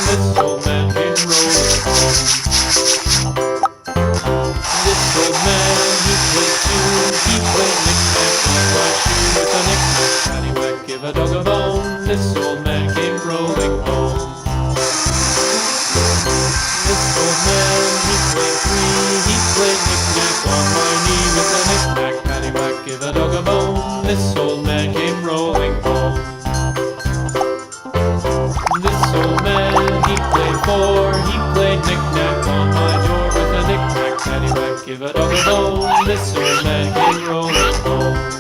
this old man came rolling home. This old man, he played tune, he played knick-knack on my shoe with a knick-knack, paddywhack, give a dog a bone. This old man came rolling home. This old man, he played three, he played knick-knack on my knee with a knick-knack, paddywhack, give a dog a bone. This old man came rolling home. This old man, he played four, he played knick-knack on my door with a knick-knack, paddywhack, give a dog a bone. This old man came rolling home.